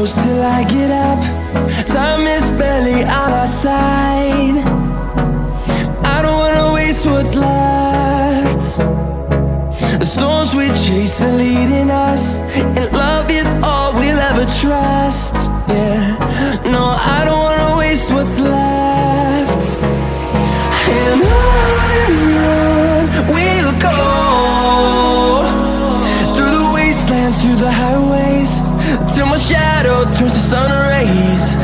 close till I get up. Time is barely on our side. I don't wanna waste what's left. The storms we chase are leading us, and love is all we'll ever trust. Yeah, no, I don't wanna waste what's left. And on we'll go, through the wastelands, through the highways, till my shadow turns to sun rays.